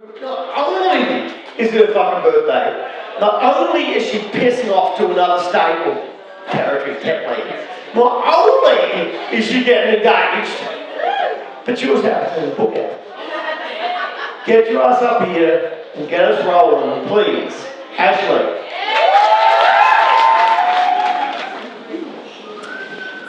Not only is it her fucking birthday, not only is she pissing off to another stable territory technically, not only is she getting engaged, but she was having a book out. Get your ass up here and get us rolling, please. Ashlee.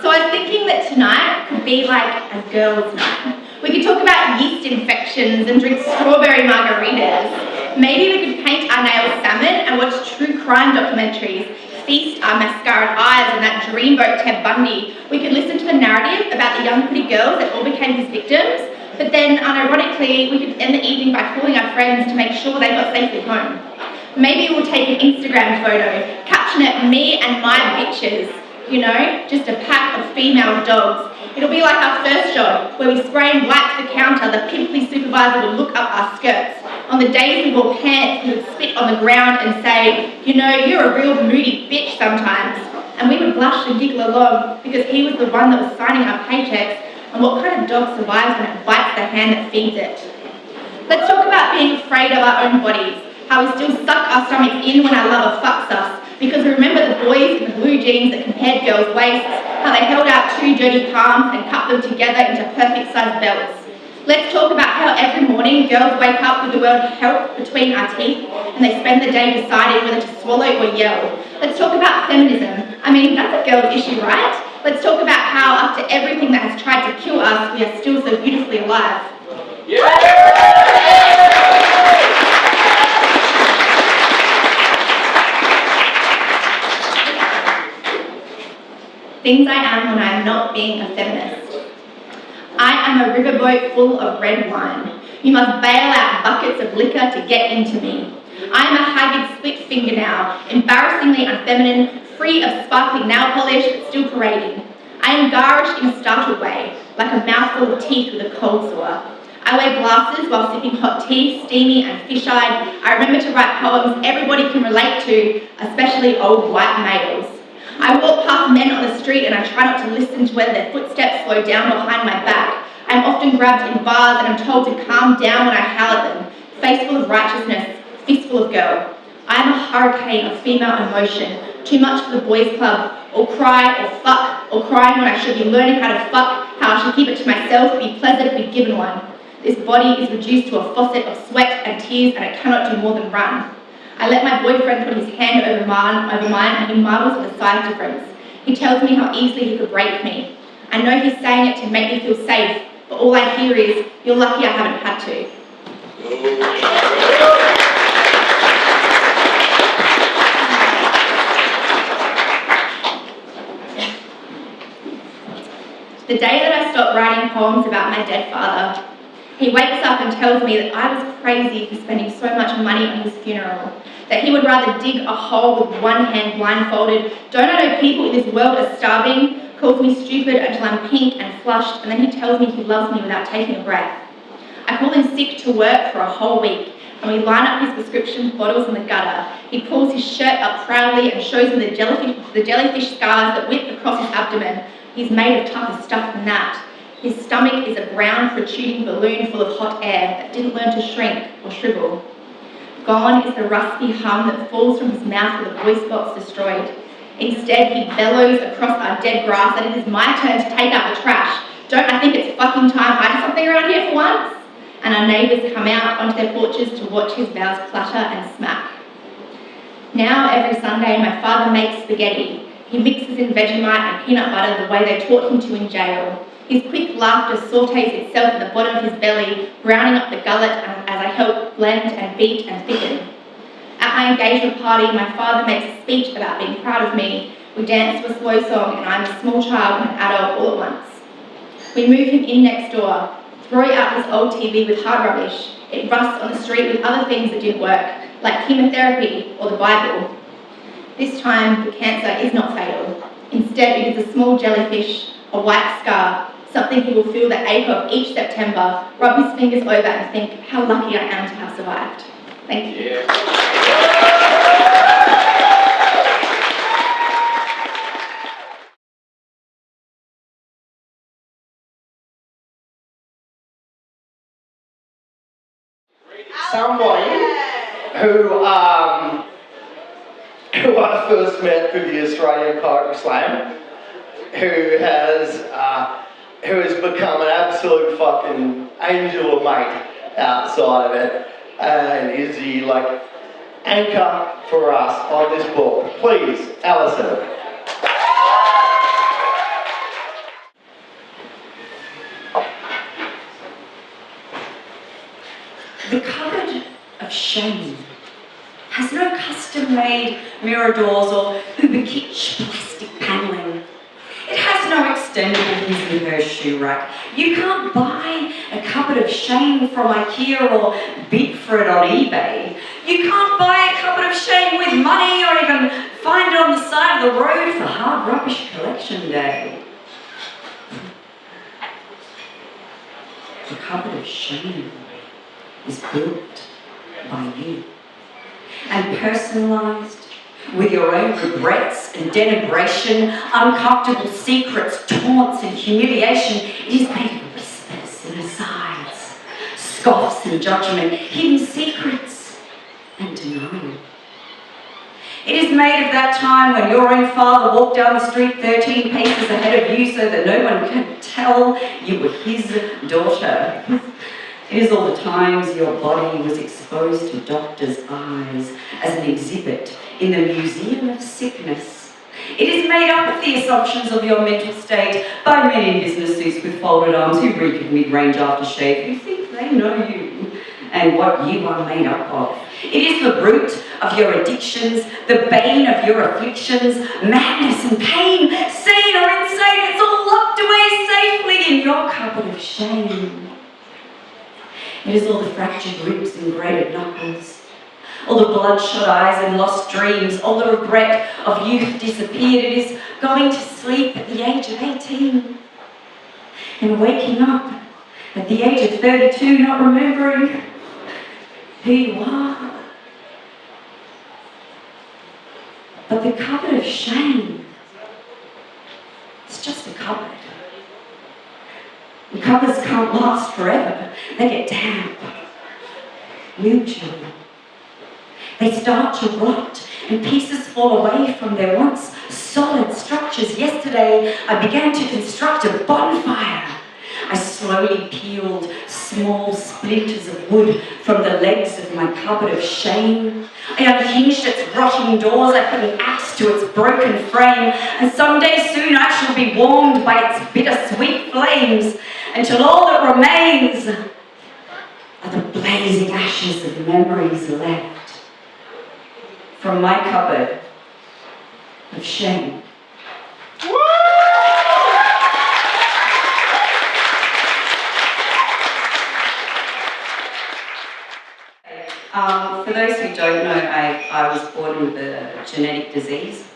So I was thinking that tonight could be like a girls' night. We could talk about yeast infections and drink strawberry margaritas. Maybe we could paint our nails salmon and watch true crime documentaries, feast our mascaraed eyes on that dreamboat Ted Bundy. We could listen to a narrative about the young pretty girls that all became his victims, but then unironically we could end the evening by calling our friends to make sure they got safely home. Maybe we'll take an Instagram photo, caption it me and my bitches, you know, just a pack of female dogs. It'll be like our first job, where we spray and wipe the counter, the pimply supervisor would look up our skirts. On the days we wore pants, we would spit on the ground and say, you know, you're a real moody bitch sometimes. And we would blush and giggle along, because he was the one that was signing our paychecks, and what kind of dog survives when it bites the hand that feeds it? Let's talk about being afraid of our own bodies, how we still suck our stomachs in when our lover fucks us, because we remember the boys in the blue jeans that compared girls' waists, how they held out two dirty palms and cut them together into perfect-sized belts. Let's talk about how every morning girls wake up with the word help between our teeth and they spend the day deciding whether to swallow or yell. Let's talk about feminism. I mean, that's a girl's issue, right? Let's talk about how after everything that has tried to kill us, we are still so beautifully alive. Things I am when I am not being a feminist. I am a riverboat full of red wine. You must bail out buckets of liquor to get into me. I am a haggard split fingernail, embarrassingly unfeminine, free of sparkling nail polish but still parading. I am garish in a startled way, like a mouthful of teeth with a cold sore. I wear glasses while sipping hot tea, steamy and fish-eyed. I remember to write poems everybody can relate to, especially old white males. I walk past men on the street and I try not to listen to whether their footsteps slow down behind my back. I am often grabbed in bars and I'm told to calm down when I howl at them, face full of righteousness, fist full of girl. I am a hurricane of female emotion, too much for the boys' club, or cry, or fuck, or crying when I should be learning how to fuck, how I should keep it to myself, be pleasant, be given one. This body is reduced to a faucet of sweat and tears and I cannot do more than run. I let my boyfriend put his hand over mine and he marvels at the size difference. He tells me how easily he could break me. I know he's saying it to make me feel safe, but all I hear is, you're lucky I haven't had to. The day that I stopped writing poems about my dead father, he wakes up and tells me that I was crazy for spending so much money on his funeral, that he would rather dig a hole with one hand blindfolded. Don't I know people in this world are starving? Calls me stupid until I'm pink and flushed, and then he tells me he loves me without taking a breath. I call him sick to work for a whole week, and we line up his prescription bottles in the gutter. He pulls his shirt up proudly and shows me the jellyfish scars that whip across his abdomen. He's made of tougher stuff than that. His stomach is a brown, protruding balloon full of hot air that didn't learn to shrink or shrivel. Gone is the rusty hum that falls from his mouth with a voice box destroyed. Instead, he bellows across our dead grass that it is my turn to take out the trash. Don't I think it's fucking time I did something around here for once? And our neighbours come out onto their porches to watch his bowels clatter and smack. Now, every Sunday, my father makes spaghetti. He mixes in Vegemite and peanut butter the way they taught him to in jail. His quick laughter sautés itself at the bottom of his belly, browning up the gullet as I help blend and beat and thicken. At my engagement party, my father makes a speech about being proud of me. We dance to a slow song and I'm a small child and an adult all at once. We move him in next door, throw out his old TV with hard rubbish. It rusts on the street with other things that didn't work, like chemotherapy or the Bible. This time, the cancer is not fatal. Instead, it is a small jellyfish, a white scar, something he will feel the ache of each September, rub his fingers over and think how lucky I am to have survived. Thank you. somebody who I first met through the Australian Poetry Slam, who has become an absolute fucking angel of mate outside of it, and is the anchor for us on this book. Please, Alison. The cupboard of shame has no custom-made mirror doors or uber kitsch plastic panelling. It has no extendable his and her shoe rack. You can't buy a cupboard of shame from IKEA or bid for it on eBay. You can't buy a cupboard of shame with money or even find it on the side of the road for hard rubbish collection day. The cupboard of shame is built by you and personalised with your own regrets and denigration, uncomfortable secrets, taunts and humiliation. It is made of whispers and asides, scoffs and judgment, hidden secrets and denial. It is made of that time when your own father walked down the street 13 paces ahead of you so that no one could tell you were his daughter. It is all the times your body was exposed to doctors' eyes as an exhibit in the Museum of Sickness. It is made up of the assumptions of your mental state by men in business suits with folded arms who reek of mid-range aftershave, who think they know you and what you are made up of. It is the root of your addictions, the bane of your afflictions, madness and pain, sane or insane. It's all locked away safely in your cupboard of shame. It is all the fractured ribs and grated knuckles, all the bloodshot eyes and lost dreams, all the regret of youth disappeared. It is going to sleep at the age of 18 and waking up at the age of 32, not remembering who you are. But the cupboard of shame, it's just a cupboard. And cupboards can't last forever. They get damp, mildew. They start to rot and pieces fall away from their once solid structures. Yesterday, I began to construct a bonfire. I slowly peeled small splinters of wood from the legs of my cupboard of shame. I unhinged its rotting doors. I put an axe to its broken frame. And someday soon I shall be warmed by its bittersweet flames until all that remains are the blazing ashes of memories left from my cupboard of shame. For those who don't know, I was born with a genetic disease.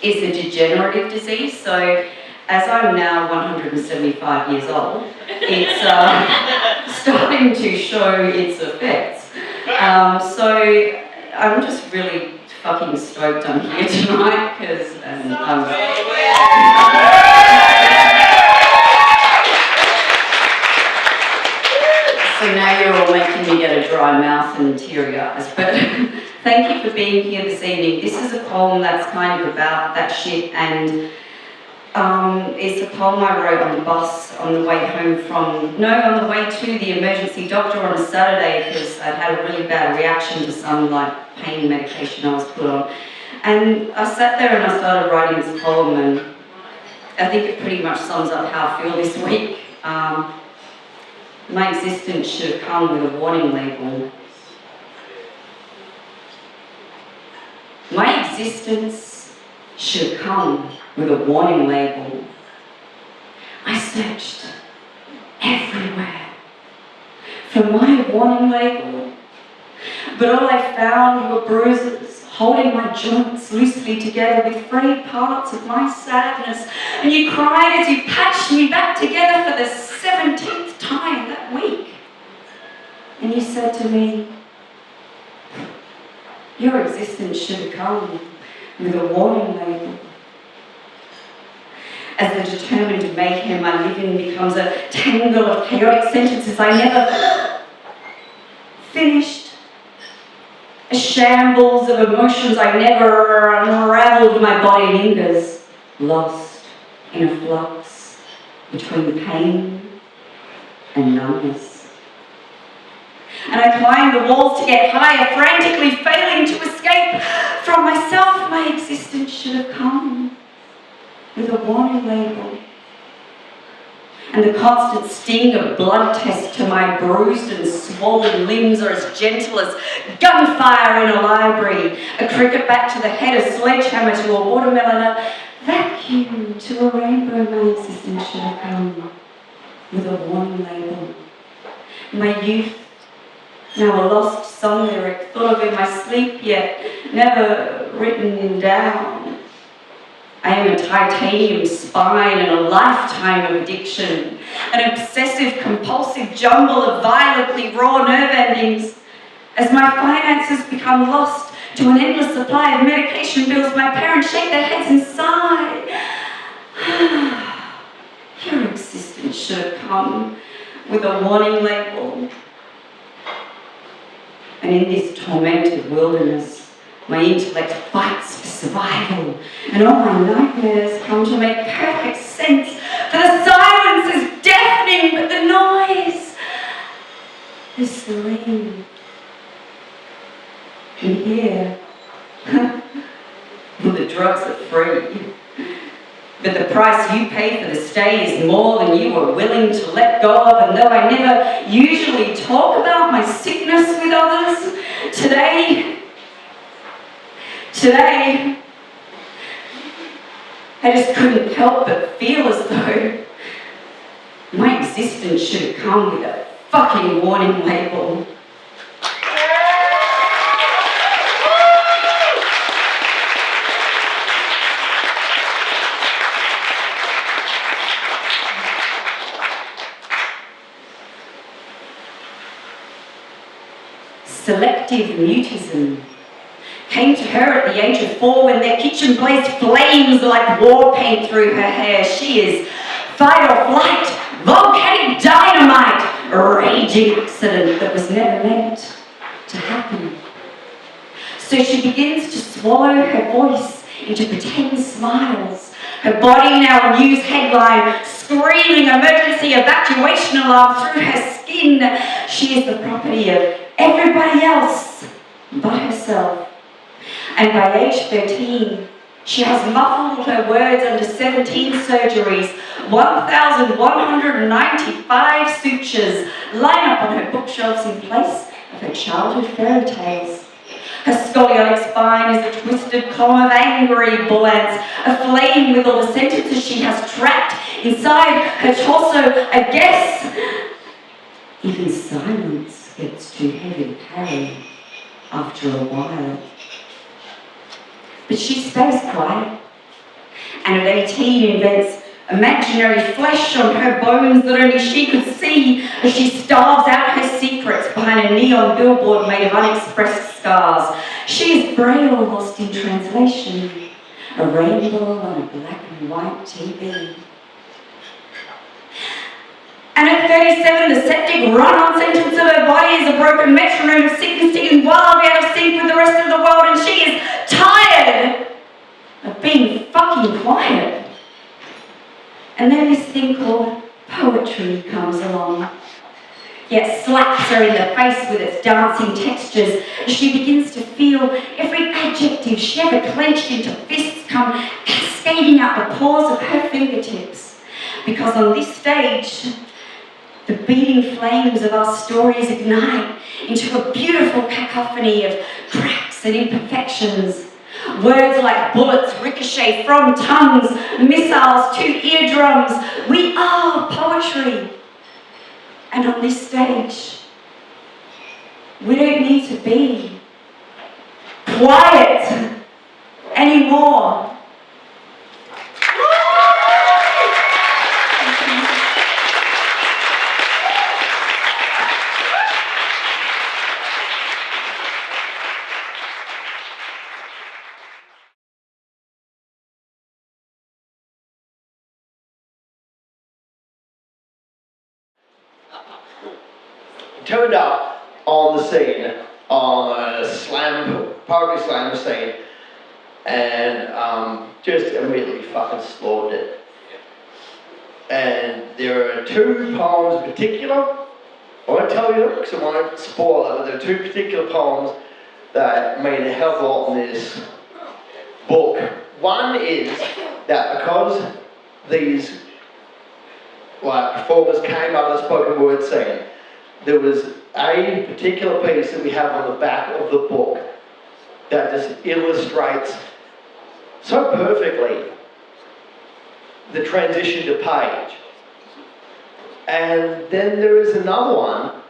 It's a degenerative disease, so as I'm now 175 years old, it's starting to show its effects. So I'm just really fucking stoked I'm here tonight, because so now you're all making me get a dry mouth and teary eyes. But thank you for being here this evening. This is a poem that's kind of about that shit, and it's a poem I wrote on the bus on the way on the way to the emergency doctor on a Saturday, because I'd had a really bad reaction to some pain medication I was put on. And I sat there and I started writing this poem, and I think it pretty much sums up how I feel this week. My existence should have come with a warning label. My existence should have come with a warning label. I searched everywhere for my warning label, but all I found were bruises holding my joints loosely together with frayed parts of my sadness. And you cried as you patched me back together for the 17th time that week. And you said to me, your existence should have come with a warning label. As the determined mayhem I live in becomes a tangle of chaotic sentences I never finished. A shambles of emotions I never unravelled, my body lingers, lost in a flux between pain and numbness. And I climb the walls to get higher, frantically failing to escape from myself. My existence should have come with a warning label. And the constant sting of blood tests to my bruised and swollen limbs are as gentle as gunfire in a library, a cricket bat to the head, a sledgehammer to a watermelon, a vacuum to a rainbow. My existence should have come with a warning label. My youth, now a lost song lyric, thought of in my sleep yet never written down. I am a titanium spine and a lifetime of addiction, an obsessive-compulsive jumble of violently raw nerve endings. As my finances become lost to an endless supply of medication bills, my parents shake their heads and sigh. Your existence should have come with a warning label. And in this tormented wilderness, my intellect fights for survival, and all my nightmares come to make perfect sense. For the silence is deafening, but the noise is serene. And here, the drugs are free, but the price you pay for the stay is more than you were willing to let go of. And though I never usually talk about my sickness with others, today, I just couldn't help but feel as though my existence should have come with a fucking warning label. Selective mutism came to her at the age of 4 when their kitchen blazed flames like war paint through her hair. She is fight or flight, volcanic dynamite, a raging accident that was never meant to happen. So she begins to swallow her voice into pretend smiles. Her body now a news headline, screaming emergency evacuation alarm through her skin. She is the property of everybody else but herself. And by age 13, she has muffled her words under 17 surgeries, 1,195 sutures line up on her bookshelves in place of her childhood fairy tales. Her scoliotic spine is a twisted column of angry bullets, aflame with all the sentences she has trapped inside her torso. I guess even silence gets too heavy to carry after a while. But she stays quiet, and at 18 invents imaginary flesh on her bones that only she could see as she starves out her secrets behind a neon billboard made of unexpressed scars. She is Braille lost in translation, a rainbow on a black and white TV. And at 37, the septic run-on sentence of her body is a broken metronome of sickness ticking wildly out of sync with the rest of the world, and she is tired of being fucking quiet. And then this thing called poetry comes along, yet slaps her in the face with its dancing textures as she begins to feel every adjective she ever clenched into fists come cascading out the pores of her fingertips. Because on this stage, the beating flames of our stories ignite into a beautiful cacophony of cracks and imperfections. Words like bullets ricochet from tongues, missiles to eardrums. We are poetry. And on this stage, we don't need to be quiet anymore. Turned up on the scene, on a poetry slam scene, and just immediately fucking slaughtered it. And there are two poems in particular, I won't tell you them because I won't spoil it, but there are two particular poems that mean a hell of a lot in this book. One is that because these performers came out of the spoken word scene, there was a particular piece that we have on the back of the book that just illustrates so perfectly the transition to page. And then there is another one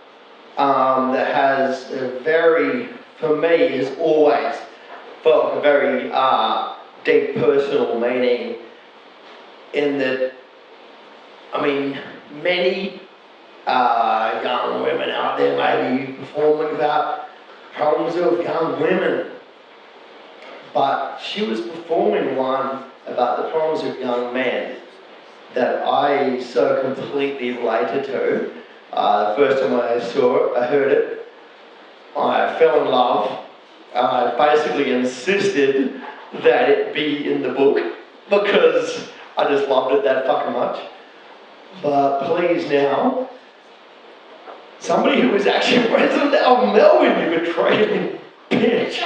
that has a very, for me, has always felt like a very deep personal meaning in that, I mean, many young women out there may be performing about problems of young women, but she was performing one about the problems of young men that I so completely related to. The first time I saw it, I heard it, I fell in love. I basically insisted that it be in the book because I just loved it that fucking much. But please now, somebody who is actually a resident of Melbourne, you betrayed me, bitch.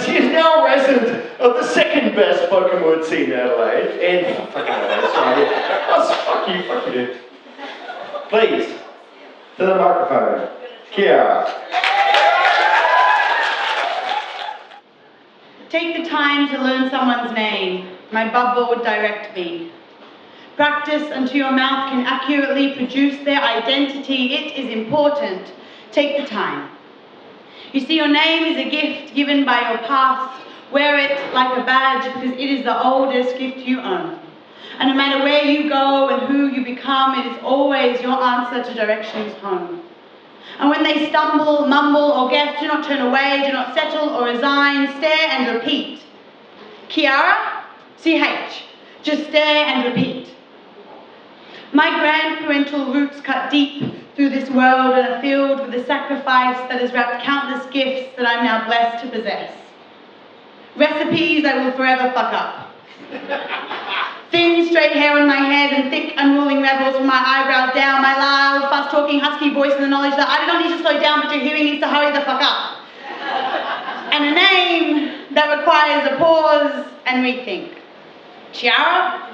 She is now a resident of the second best spoken word scene in Adelaide, and fucking Adelaide, sorry. Fuck you. Please, to the microphone, Chiara. Take the time to learn someone's name. My bubble would direct me. Practice until your mouth can accurately produce their identity. It is important. Take the time. You see, your name is a gift given by your past. Wear it like a badge because it is the oldest gift you own. And no matter where you go and who you become, it is always your answer to directions home. And when they stumble, mumble, or guess, do not turn away, do not settle or resign, stare and repeat. Chiara, CH, just stare and repeat. My grandparental roots cut deep through this world and are filled with the sacrifice that has wrapped countless gifts that I'm now blessed to possess. Recipes I will forever fuck up. Thin, straight hair on my head and thick, unruling rebels from my eyebrows down, my loud, fast-talking, husky voice and the knowledge that I do not need to slow down, but your hearing needs to hurry the fuck up. And a name that requires a pause and rethink. Chiara?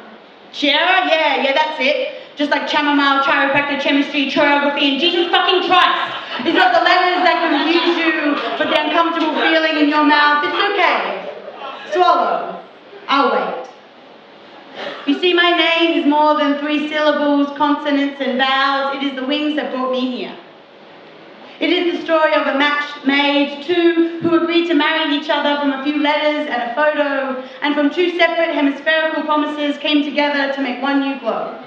Chiara? Yeah, that's it. Just like chamomile, chiropractor, chemistry, choreography, and Jesus fucking Christ. It's not the letters that confuse you, but the uncomfortable feeling in your mouth. It's okay. Swallow. I'll wait. You see, my name is more than 3 syllables, consonants, and vowels. It is the wings that brought me here. It is the story of a match made, two who agreed to marry each other from a few letters and a photo, and from 2 separate hemispherical promises came together to make one new globe.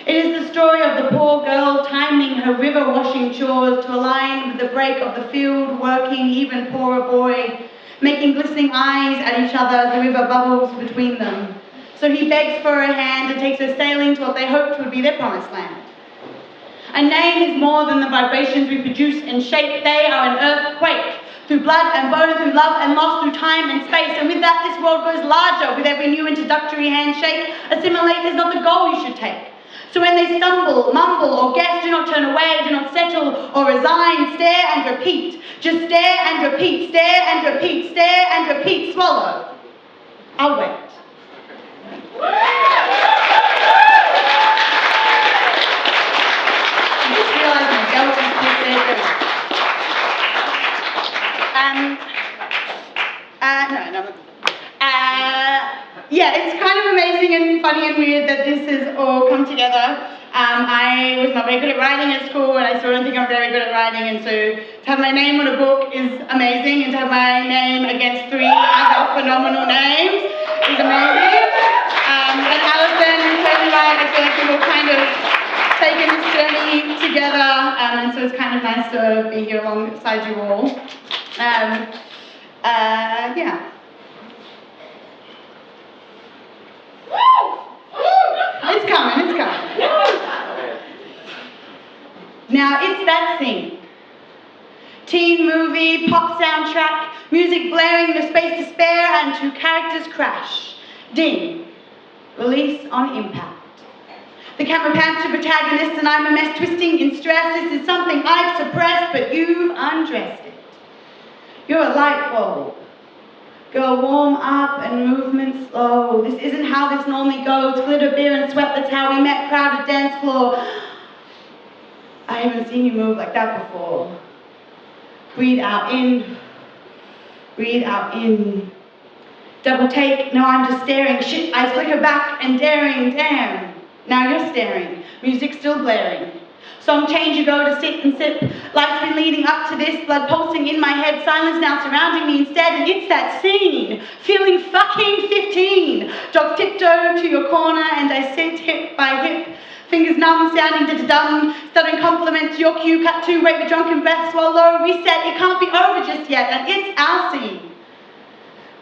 It is the story of the poor girl timing her river-washing chores to align with the break of the field-working, even poorer boy, making glistening eyes at each other as the river bubbles between them. So he begs for her hand and takes her sailing to what they hoped would be their promised land. A name is more than the vibrations we produce and shape. They are an earthquake, through blood and bone, through love and loss, through time and space. And with that, this world grows larger with every new introductory handshake. Assimilate is not the goal you should take. So when they stumble, mumble, or guess, do not turn away, do not settle or resign. Stare and repeat. Just stare and repeat, stare and repeat, stare and repeat. Swallow. I'll wait. I just realised my belt was just there. Yeah, it's kind of amazing and funny and weird that this has all come together. I was not very good at writing at school, and I still don't think I'm very good at writing, and so to have my name on a book is amazing, and to have my name against 3 other phenomenal names is amazing. And Alison is totally right. I feel like we've all kind of taken this journey together, and so it's kind of nice to be here alongside you all. Yeah. It's coming. Now, it's it's that scene. Teen movie, pop soundtrack, music blaring, no space to spare, and two characters crash. Ding. Release on impact. The camera pans to protagonist and I'm a mess twisting in stress. This is something I've suppressed, but you've undressed it. You're a light bulb. Girl, warm up and movement slow. This isn't how this normally goes. Glitter, beer and sweat, that's how we met. Crowded dance floor. I haven't seen you move like that before. Breathe out in. Breathe out in. Double take, no, I'm just staring. Shit, eyes flicker back and daring, damn. Now you're staring. Music still blaring. Song change, you go to sit and sip. Life's been leading up to this, blood pulsing in my head, silence now surrounding me instead, and it's that scene. Feeling fucking 15. Dogs tiptoe to your corner and I sit hip by hip. Fingers numb, sounding da-da-dum, stuttering compliments, your cue, cut to, wait with drunken breath, swallow, reset, it can't be over just yet, and it's our scene.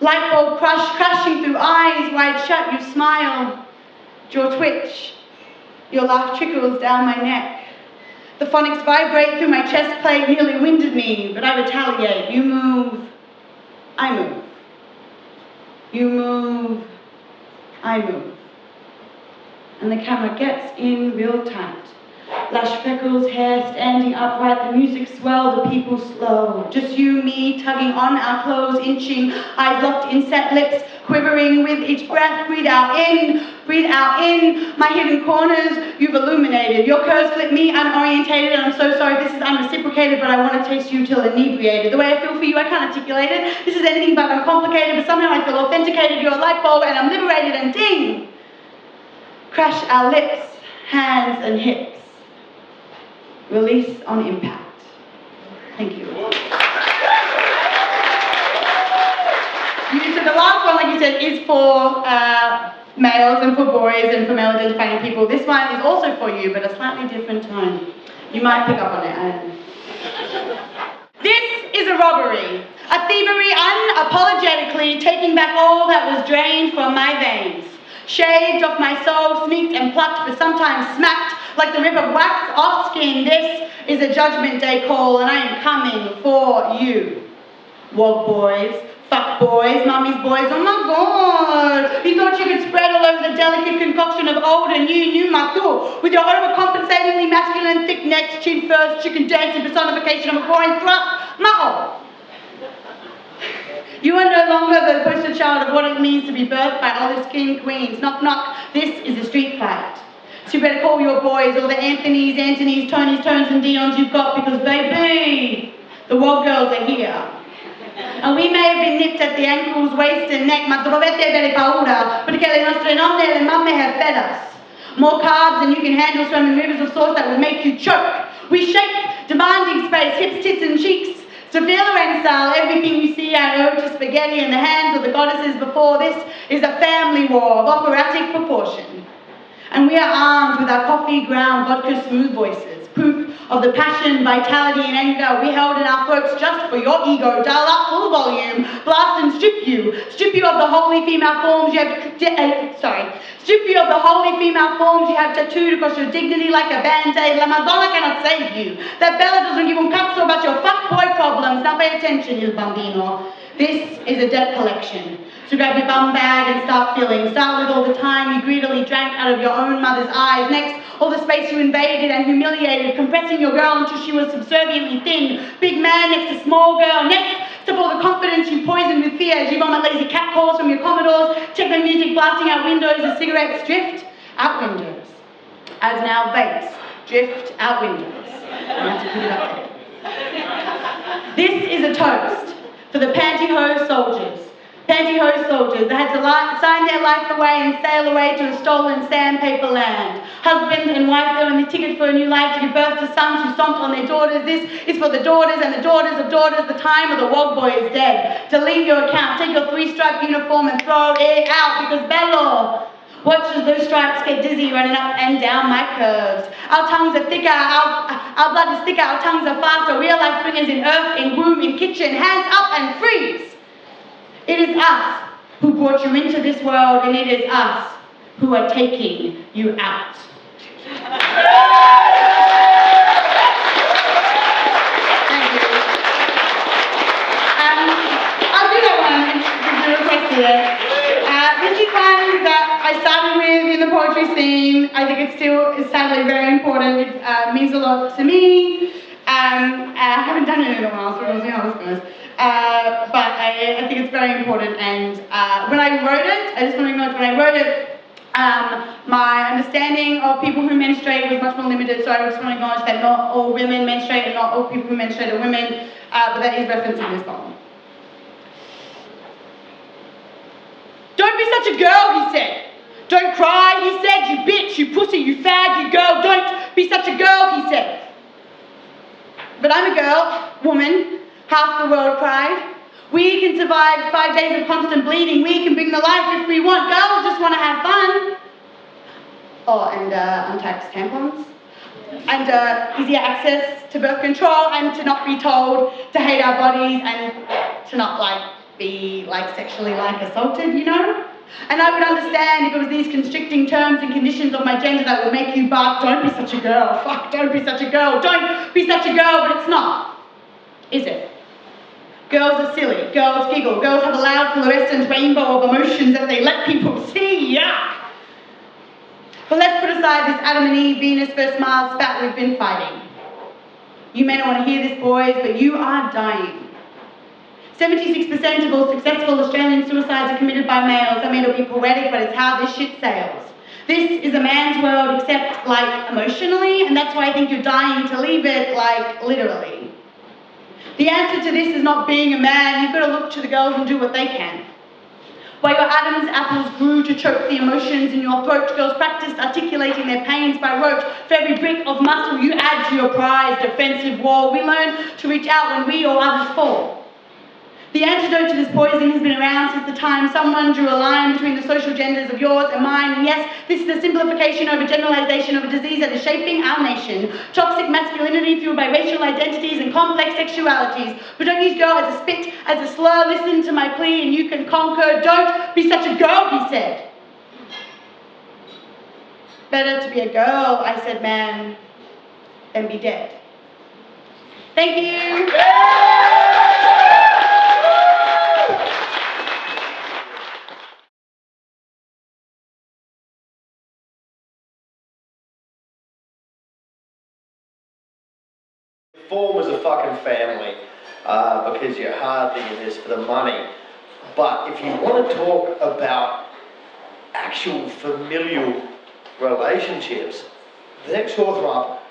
Light bulb crush, crashing through eyes, wide shut, you smile. Jaw twitch, your laugh trickles down my neck. The phonics vibrate through my chest plate, nearly winded me, but I retaliate. You move, I move. You move, I move. And the camera gets in real tight. Lash freckles, hair standing upright, the music swell, the people slow. Just you, me, tugging on our clothes, inching, eyes locked in set lips, quivering with each breath. Breathe out in, my hidden corners you've illuminated. Your curves flip me unorientated, and I'm so sorry if this is unreciprocated, but I want to taste you till inebriated. The way I feel for you, I can't articulate it. This is anything but uncomplicated, but somehow I feel authenticated. You're a light bulb, and I'm liberated, and ding! Crash our lips, hands and hips. Release on impact. Thank you. So the last one, like you said, is for males and for boys and for male identifying people. This one is also for you, but a slightly different tone. You might pick up on it. This is a robbery. A thievery unapologetically taking back all that was drained from my veins. Shaved off my soul, sneaked and plucked, but sometimes smacked like the rip of wax off skin. This is a judgment day call, and I am coming for you. Wog boys, fuck boys, mummy's boys, oh my god. You thought you could spread all over the delicate concoction of old and new matu, with your overcompensatingly masculine, thick-necked, chin-first, chicken dancing personification of a boring thrust. Ma'o. You are no longer the poster child of what it means to be birthed by olive-skinned queens. Knock, knock. This is a street fight. So you better call your boys, all the Anthonys, Tonys, Tones and Dions you've got, because baby, the Wog girls are here. And we may have been nipped at the ankles, waist and neck, ma trovete belle paura, perché le nostre nonne e le mamme have fed us. More carbs than you can handle, swimming rivers of sauce that would make you choke. We shake, demanding space, hips, tits and cheeks. Sevilla style, everything you see I owe to spaghetti in the hands of the goddesses before. This is a family war of operatic proportion. And we are armed with our coffee ground vodka smooth voices, proof of the passion, vitality and anger we held in our throats just for your ego. Dial up full volume, blast and strip you of the holy female forms you have strip you of the holy female forms you have tattooed across your dignity like a band-aid. La Madonna cannot save you. That Bella doesn't give un cazzo about your fuckboy problems. Now pay attention, il bambino. This is a debt collection. So grab your bum bag and start filling. Start with all the time you greedily drank out of your own mother's eyes. Next, all the space you invaded and humiliated, compressing your girl until she was subserviently thin. Big man next to small girl. Next, step all the confidence you poisoned with fear as you vomit lazy cat calls from your Commodores, techno music blasting out windows as cigarettes drift out windows. As now vapes drift out windows. I have to put it up there. This is a toast for the pantyhose soldiers. Pantyhose soldiers that had to sign their life away and sail away to a stolen sandpaper land. Husband and wife, they're on the ticket for a new life to give birth to sons who stomped on their daughters. This is for the daughters and the daughters of daughters. The time of the Wog boy is dead. Delete your account, take your 3-stripe uniform and throw it out because bello. Watch as those stripes get dizzy running up and down my curves. Our tongues are thicker, our blood is thicker, our tongues are faster. We are life bringers in earth, in womb, in kitchen. Hands up and freeze. It is us who brought you into this world, and it is us who are taking you out. I started with in the poetry scene. I think it's sadly very important. It means a lot to me. I haven't done it in a while, so we'll see how this goes. But I think it's very important. And when I wrote it, I just want to acknowledge when I wrote it, my understanding of people who menstruate was much more limited. So I just want to acknowledge that not all women menstruate and not all people who menstruate are women. But that is referenced in this poem. Don't be such a girl, he said. Don't cry, he said. You bitch, you pussy, you fag, you girl. Don't be such a girl, he said. But I'm a girl, woman, half the world cried. We can survive 5 days of constant bleeding. We can bring the life if we want. Girls just want to have fun. Oh, and untaxed tampons. And easier access to birth control, and to not be told to hate our bodies, and to not be sexually assaulted, you know? And I would understand if it was these constricting terms and conditions of my gender that would make you bark, don't be such a girl, fuck, don't be such a girl, don't be such a girl, but it's not, is it? Girls are silly, girls giggle, girls have a loud fluorescent rainbow of emotions that they let people see, yuck! But let's put aside this Adam and Eve, Venus versus Mars spat we've been fighting. You may not want to hear this, boys, but you are dying. 76% of all successful Australian suicides are committed by males. I mean, it'll be poetic, but it's how this shit sails. This is a man's world, except, emotionally, and that's why I think you're dying to leave it, literally. The answer to this is not being a man. You've got to look to the girls and do what they can. While your Adam's apples grew to choke the emotions in your throat, girls practiced articulating their pains by rote. For every brick of muscle you add to your prized defensive wall, we learn to reach out when we or others fall. The antidote to this poison has been around since the time someone drew a line between the social genders of yours and mine. And yes, this is a simplification over generalization of a disease that is shaping our nation. Toxic masculinity fueled by racial identities and complex sexualities. But don't use girl as a spit, as a slur. Listen to my plea and you can conquer. Don't be such a girl, he said. Better to be a girl, I said, man, than be dead. Thank you. Form as a fucking family because you're hardly in this for the money. But if you want to talk about actual familial relationships, the next author up,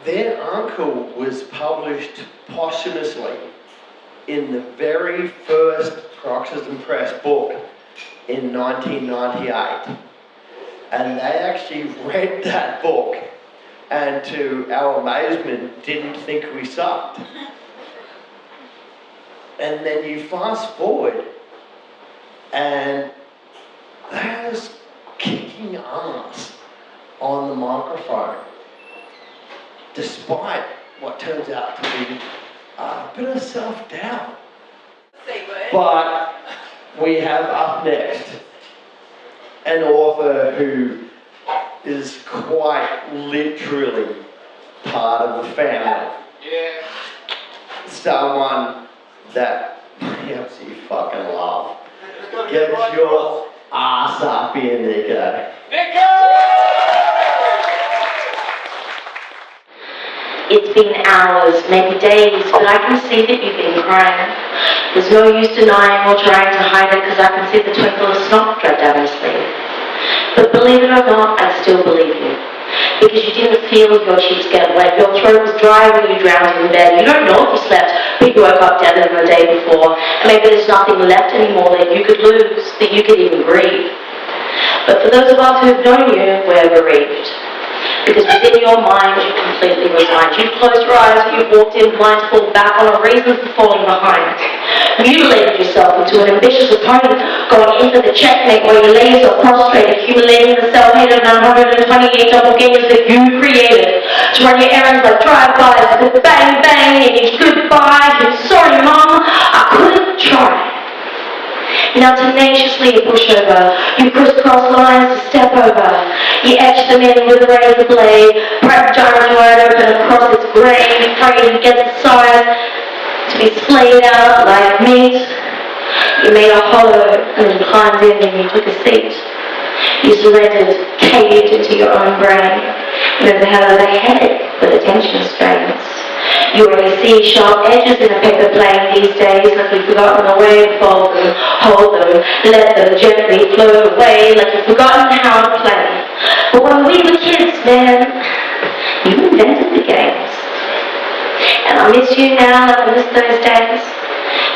their uncle was published posthumously in the very first Paroxysm Press book in 1998. And they actually read that book and to our amazement didn't think we sucked. And then you fast forward and they're just kicking ass on the microphone despite what turns out to be a bit of self-doubt. But we have up next an author who is quite literally part of the family. Yeah. Someone that you absolutely fucking love. Get your ass up here, Nico. It's been hours, maybe days, but I can see that you've been crying. There's no use denying or trying to hide it because I can see the twinkle of snot drip down your sleeve. But believe it or not, I still believe you. Because you didn't feel your cheeks get wet, your throat was dry when you drowned in bed. You don't know if you slept, but you woke up dead than the day before. And maybe there's nothing left anymore that you could lose, that you could even grieve. But for those of us who've known you, we're bereaved. Because within your mind, you completely resigned. You've closed your eyes, you've walked in blind to fall back on a reason for falling behind. Mutilated yourself into an ambitious opponent, going in for the checkmate where you lay yourself prostrate, accumulating the self-hated 928 doppelgangers that you created. To run your errands like drive-bys, with bang bang, and each goodbye, and sorry mom, I couldn't try. Now tenaciously you push over, you crisscross lines to step over, you etch them in with a razor blade, prep jars wide open across its grain, afraid to get the size to be splayed out like meat. You made a hollow and inclined signed in and you took a seat. You surrendered, caved into your own brain. You never had a headache with attention strains. You only see sharp edges in a paper plane these days, like you've forgotten the way to fold them, hold them, let them gently float away, like you've forgotten how to play. But when we were kids, man, you invented the games. And I miss you now like I miss those days.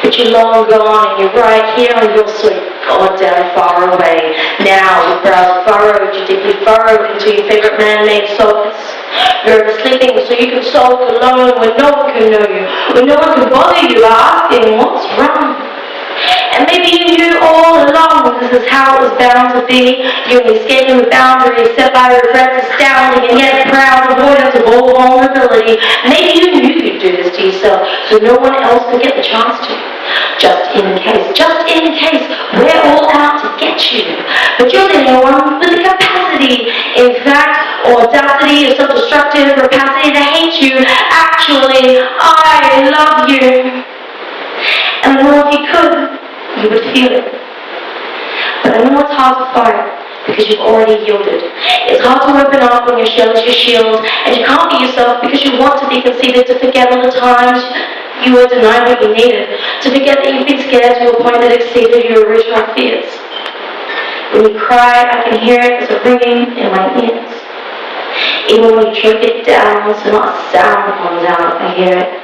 But you're long gone and you're right here and you're so goddamn far away. Now your brows furrowed, you're deeply furrowed into your favourite man-made solace. You're oversleeping so you can sulk alone when no one can know you, when no one can bother you asking what's wrong. And maybe you knew all along this is how it was bound to be. You only escaping the boundaries set by regrets astounding and yet proud avoidance of all vulnerability. Maybe you knew you'd do this to yourself so no one else could get the chance to. Just in case, we're all out to get you. But you're the only one with the capacity, in fact, or audacity or self-destructive rapacity to hate you. Actually, I love you. And I know if you could, you would feel it. But I know it's hard to fight because you've already yielded. It's hard to open up when your shell is your shield, and you can't be yourself because you want to be conceited, to forget all the times you were denied what you needed, to forget that you've been scared to a point that exceeded your original fears. When you cry, I can hear it as a ringing in my ears. Even when you choke it down, so not a sound comes out, I hear it.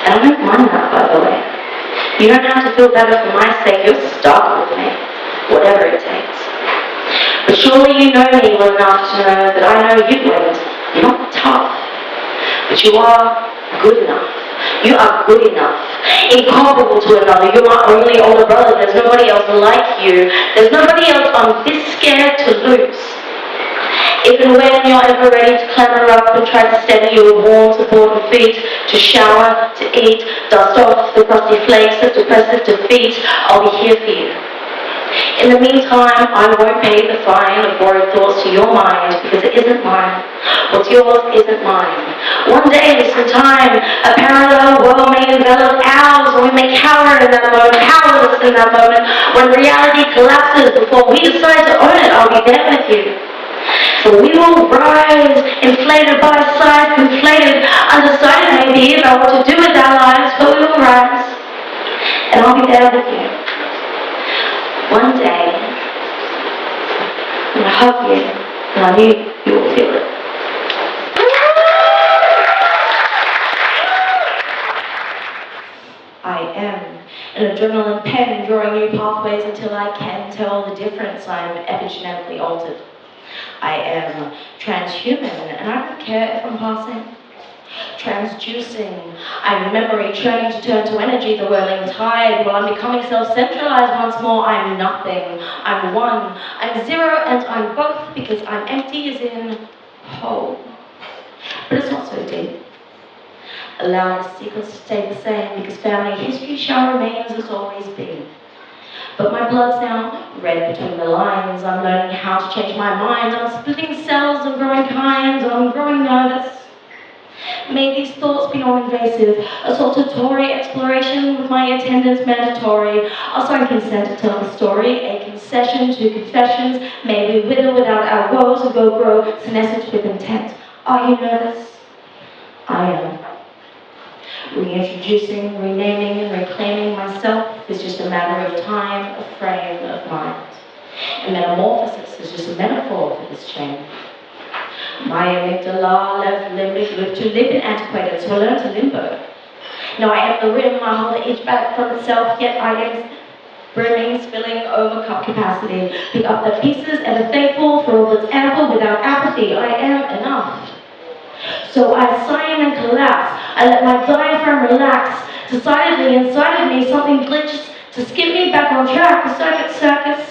And I don't mind that, by the way. You don't have to feel better for my sake. You're stuck with me, whatever it takes. But surely you know me well enough to know that I know you wouldn't. You're not tough, but you are good enough. You are good enough, incomparable to another. You're my only older brother. There's nobody else like you. There's nobody else I'm this scared to lose. Even when you're ever ready to clamber up and try to steady your warm, supportive feet, to shower, to eat, dust off the crusty flakes of depressive defeat, I'll be here for you. In the meantime, I won't pay the fine of borrowed thoughts to your mind because it isn't mine. What's yours isn't mine. One day, sometime, a parallel world may envelop ours when we may cower in that moment, powerless in that moment, when reality collapses before we decide to own it. I'll be there with you. So we will rise, inflated by sight, conflated, undecided maybe about what to do with our lives, but we will rise, and I'll be there with you. One day, I'm going to hug you, and I know you will feel it. I am an adrenaline pen drawing new pathways until I can tell the difference. I am epigenetically altered. I am transhuman, and I don't care if I'm passing. Transducing, I'm memory trained to turn to energy, the whirling tide. While I'm becoming self-centralized once more, I'm nothing. I'm one. I'm zero, and I'm both because I'm empty as in whole. But it's not so deep. Allow the secrets to stay the same because family history shall remain as it's always been. But my blood's now red between the lines. I'm learning how to change my mind. I'm splitting cells and growing kinds. I'm growing nervous. May these thoughts be non-invasive. A saltatory exploration with my attendance mandatory. I'll sign consent to tell the story. A concession to confessions. May we wither without our woes or go grow senescent with intent. Are you nervous? I am. Reintroducing, renaming, and reclaiming myself is just a matter of time, a frame of mind. And metamorphosis is just a metaphor for this change. My amygdala left limbic loop to lip and antiquated, so I learned to limbo. Now I am the rim, I hold the edge back from itself, yet I am brimming, spilling over cup capacity. Pick up the pieces and are thankful for all that's ample without apathy. I am enough. So I sign and collapse. I let my diaphragm relax. Decidedly inside of me something glitches to skip me back on track. The circus.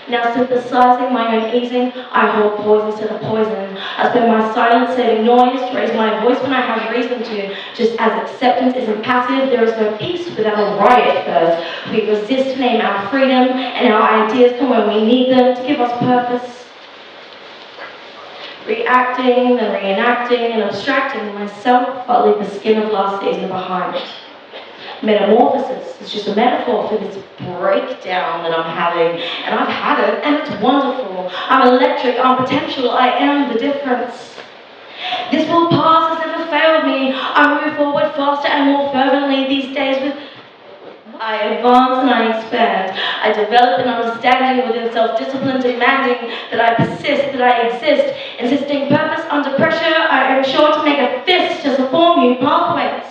Now synthesizing my own easing, I hold poison to the poison. I spend my silence saving noise to raise my voice when I have reason to. Just as acceptance isn't passive, there is no peace without a riot first. We resist to name our freedom, and our ideas come when we need them to give us purpose. Reacting and reenacting and abstracting myself, I'll leave the skin of last season behind. metamorphosis. It's just a metaphor for this breakdown that I'm having, and I've had it, and it's wonderful. I'm electric, I'm potential, I am the difference. This world past has never failed me. I move forward faster and more fervently these days with I advance and I expand. I develop an understanding within self-discipline, demanding that I persist, that I exist, insisting purpose under pressure. I am sure to make a fist to form new pathways.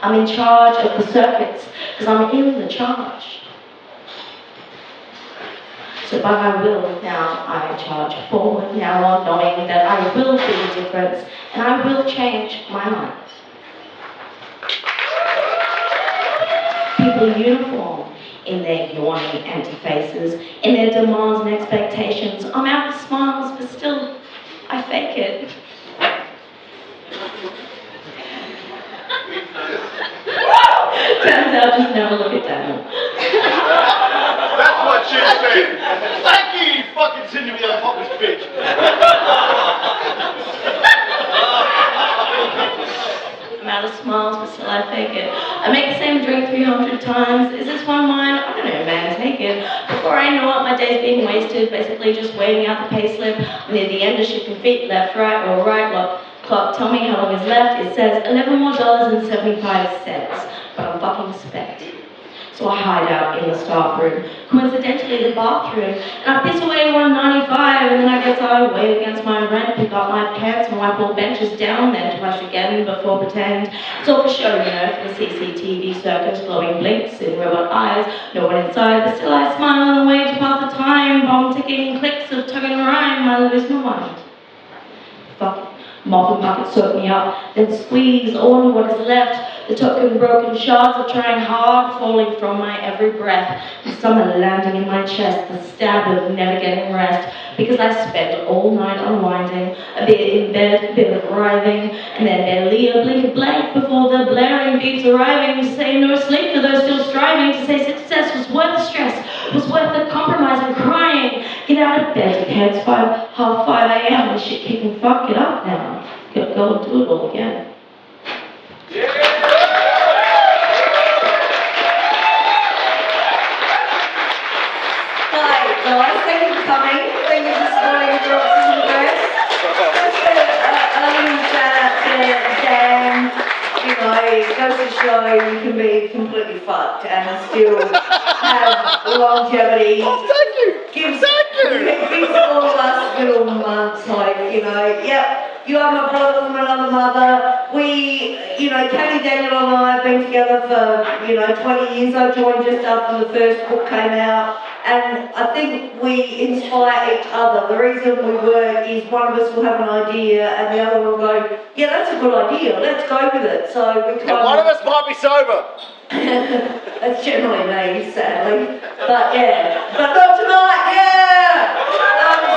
I'm in charge of the circuits because I'm in the charge. So by my will, now I charge forward, now knowing that I will be the difference and I will change my mind. People uniform in their yawning anti-faces, in their demands and expectations. I'm out of smiles, but still, I fake it. Turns out, just never look at Daniel. That's what she said. Thank you, you fucking send me unpopular bitch. I'm out of smiles, but still I fake it. I make the same drink 300 times. Is this one mine? I don't know, man, take it. Before I know it, my day's being wasted, basically just waiting out the pay slip. I'm near the end of shifting feet, left, right, or right, clock, tell me how long is left. It says $11 more and 75 cents, but I'm fucking spent. So I hide out in the staff room, coincidentally the bathroom, and I piss away $1.95, and then I guess I wait against my rent, pick up my pants, and wipe all benches down, then twice again before pretend. It's all for show, you know, for the CCTV circus, glowing blinks in robot eyes, no one inside, but still I smile and wave to pass the time, bomb ticking clicks of tongue and rhyme, I lose my mind. Fuck it. Mop and bucket soak me up, then squeeze all of what is left. The token broken shards of trying hard, falling from my every breath. The summer landing in my chest, the stab of never getting rest. Because I spent all night unwinding, a bit in bed, a bit of writhing, and then barely a blink of blank before the blaring beeps arriving to say no sleep for those still striving, to say success was worth the stress, was worth the compromise and crying. Get out of bed, heads 5:30 a.m. and shit kicking fuck, get up now. Go and do it all again. Hi guys, thank you for coming. Thank you for supporting Paroxysm Press. Just a little shout out to Dan. You know, it goes to show you can be completely fucked and still have longevity. Oh, thank you. Gives all of us little months, like, you know, yep. You are my brother from another mother. We, you know, Katie, Daniel and I have been together for, 20 years. I joined just after the first book came out. And I think we inspire each other. The reason we work is one of us will have an idea and the other will go, yeah, that's a good idea, let's go with it. So we kind And one of us might be sober. That's generally me, sadly. But yeah, but not tonight, yeah!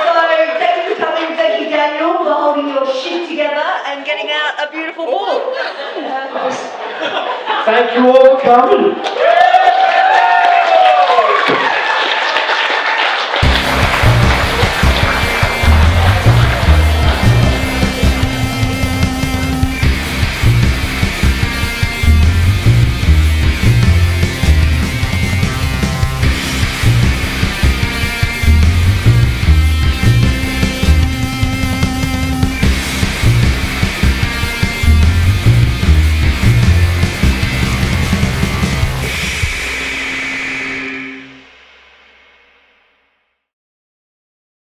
So thank you for coming, thank you Daniel for holding your shit together and getting out a beautiful book. Thank you all for coming.